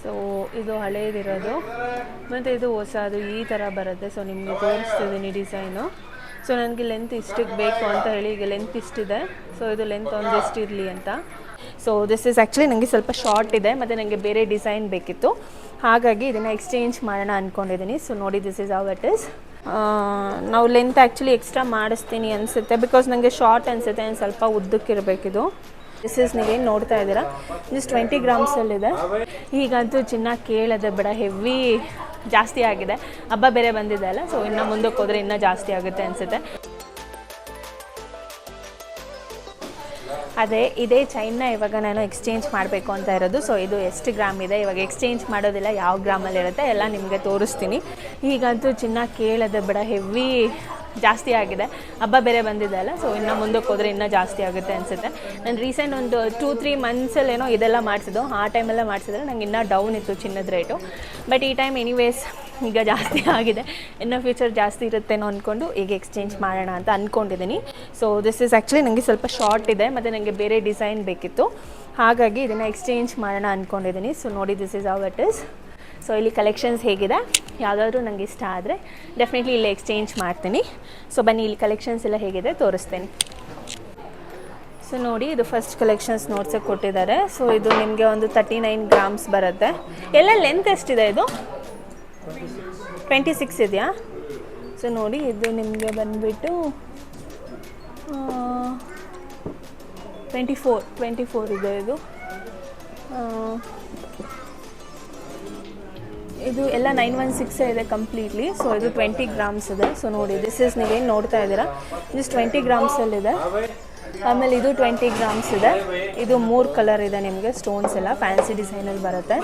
So ಇದು ಹಳೇದಿರೋದು ಮತ್ತು ಇದು ಹೊಸದು ಈ ಥರ ಬರುತ್ತೆ. ಸೊ ನಿಮಗೆ ತೋರಿಸ್ತಿದ್ದೀನಿ ಡಿಸೈನು. ಸೊ ನನಗೆ ಲೆಂತ್ ಇಷ್ಟಕ್ಕೆ ಬೇಕು ಅಂತ ಹೇಳಿ ಈಗ ಲೆಂತ್ ಇಷ್ಟಿದೆ. ಸೊ ಇದು ಲೆಂತ್ ಒಂದಿಷ್ಟು ಇರಲಿ ಅಂತ. ಸೊ ದಿಸ್ ಈಸ್ ಆ್ಯಕ್ಚುಲಿ ನನಗೆ ಸ್ವಲ್ಪ ಶಾರ್ಟ್ ಇದೆ ಮತ್ತು ನನಗೆ ಬೇರೆ ಡಿಸೈನ್ ಬೇಕಿತ್ತು, ಹಾಗಾಗಿ ಇದನ್ನು ಎಕ್ಸ್ಚೇಂಜ್ ಮಾಡೋಣ ಅಂದ್ಕೊಂಡಿದ್ದೀನಿ. ಸೊ ನೋಡಿ, this is how it is. ನಾವು ಲೆಂತ್ ಆ್ಯಕ್ಚುಲಿ ಎಕ್ಸ್ಟ್ರಾ ಮಾಡಿಸ್ತೀನಿ ಅನಿಸುತ್ತೆ, ಬಿಕಾಸ್ ನನಗೆ ಶಾರ್ಟ್ ಅನಿಸುತ್ತೆ, ಸ್ವಲ್ಪ ಉದ್ದಕ್ಕಿರಬೇಕಿದು. ದಿಸ್ ಈಸ್ ನೀವೇನು ನೋಡ್ತಾ ಇದ್ದೀರಾ, ಜಸ್ಟ್ 20 ಗ್ರಾಮ್ಸಲ್ಲಿದೆ. ಈಗಂತೂ ಚಿನ್ನ ಕೇಳೋದೆ ಬೇಡ, ಹೆವಿ ಜಾಸ್ತಿ ಆಗಿದೆ. ಹಬ್ಬ ಬೇರೆ ಬಂದಿದೆ ಅಲ್ಲ, ಸೊ ಇನ್ನು ಮುಂದಕ್ಕೆ ಹೋದರೆ ಇನ್ನೂ ಜಾಸ್ತಿ ಆಗುತ್ತೆ ಅನಿಸುತ್ತೆ. ಅದೇ ಇದೇ ಚೈನ್ನ ಇವಾಗ ನಾನು ಎಕ್ಸ್ಚೇಂಜ್ ಮಾಡಬೇಕು ಅಂತ ಇರೋದು. ಸೊ ಇದು ಎಷ್ಟು ಗ್ರಾಮ್ ಇದೆ, ಇವಾಗ ಎಕ್ಸ್ಚೇಂಜ್ ಮಾಡೋದಿಲ್ಲ, ಯಾವ ಗ್ರಾಮಲ್ಲಿರುತ್ತೆ ಎಲ್ಲ ನಿಮಗೆ ತೋರಿಸ್ತೀನಿ. ಈಗಂತೂ ಚಿನ್ನ ಕೇಳೋದೆ ಬೇಡ, ಹೆವಿ ಜಾಸ್ತಿ ಆಗಿದೆ. ಹಬ್ಬ ಬೇರೆ ಬಂದಿದೆ ಅಲ್ಲ, ಸೊ ಇನ್ನು ಮುಂದಕ್ಕೆ ಹೋದರೆ ಇನ್ನೂ ಜಾಸ್ತಿ ಆಗುತ್ತೆ ಅನಿಸುತ್ತೆ. ನಾನು ರೀಸೆಂಟ್ ಒಂದು 2-3 ಮಂತ್ಸಲ್ಲೇನೋ ಇದೆಲ್ಲ ಮಾಡಿಸಿದ್ದು, ಆ ಟೈಮೆಲ್ಲ ಮಾಡಿಸಿದ್ರೆ ನಂಗೆ ಇನ್ನೂ ಡೌನ್ ಇತ್ತು ಚಿನ್ನದ ರೇಟು. ಬಟ್ ಈ ಟೈಮ್ ಎನಿವೇಸ್ ಈಗ ಜಾಸ್ತಿ ಆಗಿದೆ, ಇನ್ನು ಫ್ಯೂಚರ್ ಜಾಸ್ತಿ ಇರುತ್ತೇನೋ ಅಂದ್ಕೊಂಡು ಈಗ ಎಕ್ಸ್ಚೇಂಜ್ ಮಾಡೋಣ ಅಂತ ಅಂದ್ಕೊಂಡಿದ್ದೀನಿ. ಸೊ ದಿಸ್ ಈಸ್ ಆ್ಯಕ್ಚುಲಿ ನನಗೆ ಸ್ವಲ್ಪ ಶಾರ್ಟ್ ಇದೆ ಮತ್ತು ನನಗೆ ಬೇರೆ ಡಿಸೈನ್ ಬೇಕಿತ್ತು, ಹಾಗಾಗಿ ಇದನ್ನು ಎಕ್ಸ್ಚೇಂಜ್ ಮಾಡೋಣ ಅಂದ್ಕೊಂಡಿದ್ದೀನಿ. ಸೊ ನೋಡಿ, this is how it is. So ಇಲ್ಲಿ ಕಲೆಕ್ಷನ್ಸ್ ಹೇಗಿದೆ, ಯಾವುದಾದ್ರೂ ನನಗೆ ಇಷ್ಟ ಆದರೆ ಡೆಫಿನೆಟ್ಲಿ ಇಲ್ಲಿ ಎಕ್ಸ್ಚೇಂಜ್ ಮಾಡ್ತೀನಿ. ಸೊ ಬನ್ನಿ, ಇಲ್ಲಿ ಕಲೆಕ್ಷನ್ಸ್ ಎಲ್ಲ ಹೇಗಿದೆ ತೋರಿಸ್ತೀನಿ. ಸೊ ನೋಡಿ, ಇದು ಫಸ್ಟ್ ಕಲೆಕ್ಷನ್ಸ್ ನೋಟ್ಸಕ್ಕೆ ಕೊಟ್ಟಿದ್ದಾರೆ. ಸೊ ಇದು ನಿಮಗೆ ಒಂದು 39 ಗ್ರಾಮ್ಸ್ ಬರುತ್ತೆ. ಎಲ್ಲ ಲೆಂತ್ ಎಷ್ಟಿದೆ ಇದು? 26 ಇದೆಯಾ? ಸೊ ನೋಡಿ, ಇದು ನಿಮಗೆ ಬಂದುಬಿಟ್ಟು 24 ಇದೆ. ಇದು ಎಲ್ಲ 916 ಇದೆ ಕಂಪ್ಲೀಟ್ಲಿ. ಸೊ ಇದು 20 ಗ್ರಾಮ್ಸ್ ಇದೆ. ಸೊ ನೋಡಿ, ದಿಸ್ ಈಸ್ ನೀವೇನು ನೋಡ್ತಾ ಇದ್ದೀರಾ, ಜಸ್ಟ್ 20 ಗ್ರಾಮ್ಸಲ್ಲಿದೆ. ಆಮೇಲೆ ಇದು 20 ಗ್ರಾಮ್ಸ್ ಇದೆ. ಇದು 3 ಕಲರ್ ಇದೆ ನಿಮಗೆ, ಸ್ಟೋನ್ಸ್ ಎಲ್ಲ ಫ್ಯಾನ್ಸಿ ಡಿಸೈನಲ್ಲಿ ಬರುತ್ತೆ.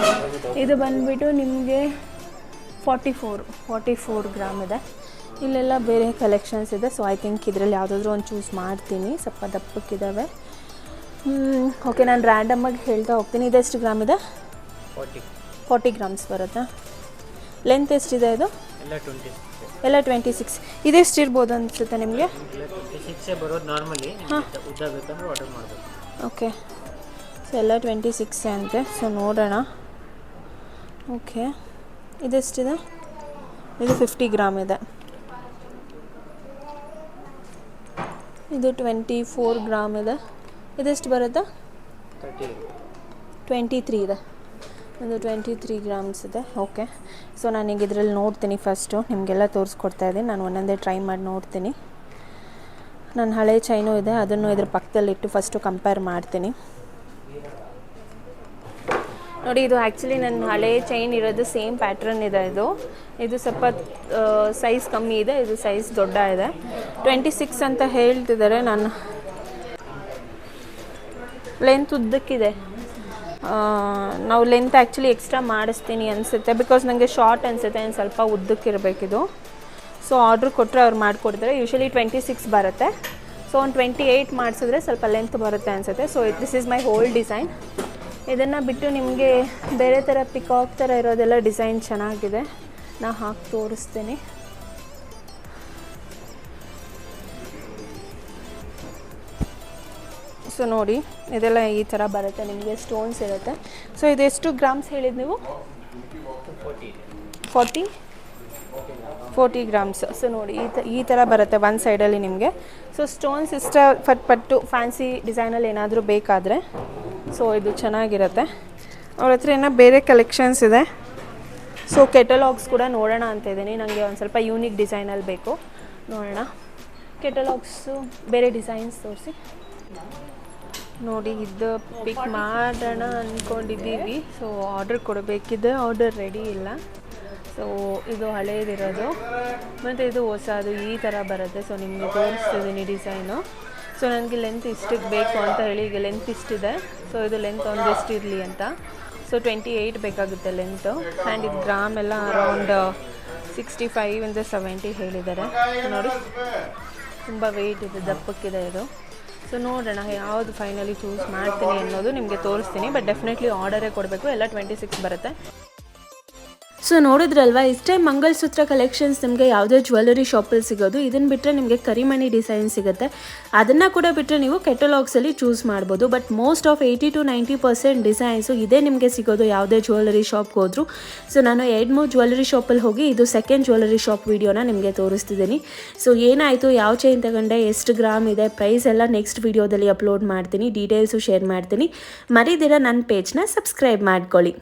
ಇದು ಬಂದುಬಿಟ್ಟು ನಿಮಗೆ 44 ಗ್ರಾಮ್ ಇದೆ. ಇಲ್ಲೆಲ್ಲ ಬೇರೆ ಕಲೆಕ್ಷನ್ಸ್ ಇದೆ. ಸೊ ಐ ಥಿಂಕ್ ಇದರಲ್ಲಿ ಯಾವುದಾದ್ರೂ ಒಂದು ಚೂಸ್ ಮಾಡ್ತೀನಿ, ಸ್ವಲ್ಪ ದಪ್ಪಕ್ಕಿದ್ದಾವೆ. ಓಕೆ, ನಾನು ರ್ಯಾಂಡಮಾಗಿ ಹೇಳ್ತಾ ಹೋಗ್ತೀನಿ. ಇದೆಷ್ಟು ಗ್ರಾಮ್ ಇದೆ? 40 ಗ್ರಾಮ್ಸ್ ಬರುತ್ತಾ? ಲೆಂತ್ ಎಷ್ಟಿದೆ ಇದು? ಎಲ್ಲ 26. ಇದೆಷ್ಟು ಇರ್ಬೋದು ಅನಿಸುತ್ತೆ ನಿಮಗೆ? 26 ಬರೋದು ನಾರ್ಮಲಿ. ಹಾಂ, ಉದ್ದ ಬೇಕಂದ್ರೆ ಆರ್ಡರ್ ಮಾಡಬೇಕು. ಓಕೆ, ಸೊ ಎಲ್ಲ 26 ಅಂತೆ. ಸೊ ನೋಡೋಣ. ಓಕೆ, ಇದೆಷ್ಟಿದೆ? ಇದು 50 ಗ್ರಾಮ್ ಇದೆ. ಇದು 24 ಗ್ರಾಮ್ ಇದೆ. ಇದೆಷ್ಟು ಬರುತ್ತಾ? 23 ಇದೆ. ಒಂದು 23 ಗ್ರಾಮ್ಸ್ ಇದೆ. ಓಕೆ, ಸೊ ನಾನೀಗ ಇದರಲ್ಲಿ ನೋಡ್ತೀನಿ. ಫಸ್ಟು ನಿಮಗೆಲ್ಲ ತೋರಿಸ್ಕೊಡ್ತಾ ಇದ್ದೀನಿ. ನಾನು ಒಂದೊಂದೇ ಟ್ರೈ ಮಾಡಿ ನೋಡ್ತೀನಿ. ನನ್ನ ಹಳೆ ಚೈನು ಇದೆ, ಅದನ್ನು ಇದ್ರ ಪಕ್ಕದಲ್ಲಿಟ್ಟು ಫಸ್ಟು ಕಂಪೇರ್ ಮಾಡ್ತೀನಿ. ನೋಡಿ, ಇದು ಆ್ಯಕ್ಚುಲಿ ನನ್ನ ಹಳೆ ಚೈನ್ ಇರೋದು ಸೇಮ್ ಪ್ಯಾಟ್ರನ್ ಇದೆ. ಇದು ಸ್ವಲ್ಪ ಸೈಜ್ ಕಮ್ಮಿ ಇದೆ, ಇದು ಸೈಜ್ ದೊಡ್ಡ ಇದೆ. 26 ಅಂತ ಹೇಳ್ತಿದ್ದಾರೆ. ನಾನು ಲೆಂತ್ ಉದ್ದಕ್ಕಿದೆ. ನಾವು ಲೆಂತ್ ಆ್ಯಕ್ಚುಲಿ ಎಕ್ಸ್ಟ್ರಾ ಮಾಡಿಸ್ತೀನಿ ಅನಿಸುತ್ತೆ, ಬಿಕಾಸ್ ನನಗೆ ಶಾರ್ಟ್ ಅನಿಸುತ್ತೆ, ಸ್ವಲ್ಪ ಉದ್ದಕ್ಕಿರಬೇಕಿದು. ಸೊ ಆರ್ಡ್ರ್ ಕೊಟ್ಟರೆ ಅವ್ರು ಮಾಡಿಕೊಡ್ತಾರೆ. ಯೂಶ್ವಲಿ 26 ಬರುತ್ತೆ. ಸೊ ಒಂದು 28 ಮಾಡಿಸಿದ್ರೆ ಸ್ವಲ್ಪ ಲೆಂತ್ ಬರುತ್ತೆ ಅನಿಸುತ್ತೆ. So this is my whole design. ಇದನ್ನು ಬಿಟ್ಟು ನಿಮಗೆ ಬೇರೆ ಥರ ಪಿಕಾಕ್ ಥರ ಇರೋದೆಲ್ಲ ಡಿಸೈನ್ ಚೆನ್ನಾಗಿದೆ, ನಾ ಹಾಕಿ ತೋರಿಸ್ತೀನಿ. ಸೊ ನೋಡಿ, ಇದೆಲ್ಲ ಈ ಥರ ಬರುತ್ತೆ, ನಿಮಗೆ ಸ್ಟೋನ್ಸ್ ಇರುತ್ತೆ. ಸೊ ಇದೆಷ್ಟು ಗ್ರಾಮ್ಸ್ ಹೇಳಿದ್ದು ನೀವು? 40 ಗ್ರಾಮ್ಸ್. ಸೊ ನೋಡಿ, ಈ ಥರ ಬರುತ್ತೆ ಒಂದು ಸೈಡಲ್ಲಿ ನಿಮಗೆ. ಸೊ ಸ್ಟೋನ್ಸ್ ಇಷ್ಟಪಟ್ಟು ಫ್ಯಾನ್ಸಿ ಡಿಸೈನಲ್ಲಿ ಏನಾದರೂ ಬೇಕಾದರೆ ಸೊ ಇದು ಚೆನ್ನಾಗಿರುತ್ತೆ. ಅವ್ರ ಹತ್ರ ಏನೋ ಬೇರೆ ಕಲೆಕ್ಷನ್ಸ್ ಇದೆ. ಸೊ ಕೆಟಲಾಗ್ಸ್ ಕೂಡ ನೋಡೋಣ ಅಂತ ಇದ್ದೀನಿ. ನನಗೆ ಒಂದು ಸ್ವಲ್ಪ ಯೂನಿಕ್ ಡಿಸೈನಲ್ಲಿ ಬೇಕು, ನೋಡೋಣ. ಕೆಟಲಾಗ್ಸು ಬೇರೆ ಡಿಸೈನ್ಸ್ ತೋರಿಸಿ. ನೋಡಿ, ಇದು ಪಿಕ್ ಮಾಡೋಣ ಅಂದ್ಕೊಂಡಿದ್ದೀವಿ. ಸೊ ಆರ್ಡರ್ ಕೊಡಬೇಕಿದೆ, ಆರ್ಡರ್ ರೆಡಿ ಇಲ್ಲ. ಸೊ ಇದು ಹಳೇದಿರೋದು ಮತ್ತು ಇದು ಹೊಸದು ಈ ಥರ ಬರುತ್ತೆ. ಸೊ ನಿಮಗೆ ತೋರಿಸ್ತಿದ್ದೀನಿ ಡಿಸೈನು. ಸೊ ನನಗೆ ಲೆಂತ್ ಇಷ್ಟಕ್ಕೆ ಬೇಕು ಅಂತ ಹೇಳಿ ಈಗ ಲೆಂತ್ ಇಷ್ಟಿದೆ. ಸೊ ಇದು ಲೆಂತ್ ಒಂದಿಷ್ಟು ಇರಲಿ ಅಂತ. ಸೊ 28 ಬೇಕಾಗುತ್ತೆ ಲೆಂತು. ಆ್ಯಂಡ್ ಇದು ಗ್ರಾಮ್ ಎಲ್ಲ ಅರೌಂಡ್ 65 70 ಹೇಳಿದ್ದಾರೆ. ನೋಡಿ, ತುಂಬ ವೆಯ್ಟ್ ಇದೆ, ದಪ್ಪಕ್ಕಿದೆ ಇದು. ಸೊ ನೋಡೋಣ ಯಾವುದು ಫೈನಲಿ ಚೂಸ್ ಮಾಡ್ತೀನಿ ಅನ್ನೋದು ನಿಮಗೆ ತೋರಿಸ್ತೀನಿ. ಬಟ್ ಡೆಫಿನೆಟ್ಲಿ ಆರ್ಡರೇ ಕೊಡಬೇಕು. ಎಲ್ಲ 26 ಬರುತ್ತೆ. ಸೊ ನೋಡಿದ್ರಲ್ವಾ ಇಷ್ಟೇ ಮಂಗಲಸೂತ್ರ ಕಲೆಕ್ಷನ್ಸ್ ನಿಮಗೆ ಯಾವುದೇ ಜ್ಯುವೆಲರಿ ಶಾಪಲ್ಲಿ ಸಿಗೋದು. ಇದನ್ನು ಬಿಟ್ಟರೆ ನಿಮಗೆ ಕರಿಮಣಿ ಡಿಸೈನ್ ಸಿಗುತ್ತೆ, ಅದನ್ನು ಕೂಡ ಬಿಟ್ಟರೆ ನೀವು ಕೆಟಲಾಗ್ಸಲ್ಲಿ ಚೂಸ್ ಮಾಡ್ಬೋದು. But most of 80 to 90% designs ಇದೇ ನಿಮಗೆ ಸಿಗೋದು ಯಾವುದೇ ಜ್ಯುವೆಲರಿ ಶಾಪ್ಗೆ ಹೋದ್ರು. ಸೊ ನಾನು 2-3 ಜ್ಯುವೆಲರಿ ಶಾಪಲ್ಲಿ ಹೋಗಿ ಇದು ಸೆಕೆಂಡ್ ಜ್ಯುವೆಲರಿ ಶಾಪ್ ವೀಡಿಯೋನ ನಿಮಗೆ ತೋರಿಸ್ತಿದ್ದೀನಿ. ಸೊ ಏನಾಯಿತು, ಯಾವ ಚೈನ್ ತಗೊಂಡೆ, ಎಷ್ಟು ಗ್ರಾಮ್ ಇದೆ, ಪ್ರೈಸ್ ಎಲ್ಲ ನೆಕ್ಸ್ಟ್ ವೀಡಿಯೋದಲ್ಲಿ ಅಪ್ಲೋಡ್ ಮಾಡ್ತೀನಿ, ಡೀಟೇಲ್ಸು ಶೇರ್ ಮಾಡ್ತೀನಿ. ಮರಿದಿರ ನನ್ನ ಪೇಜ್ನ ಸಬ್ಸ್ಕ್ರೈಬ್ ಮಾಡ್ಕೊಳ್ಳಿ.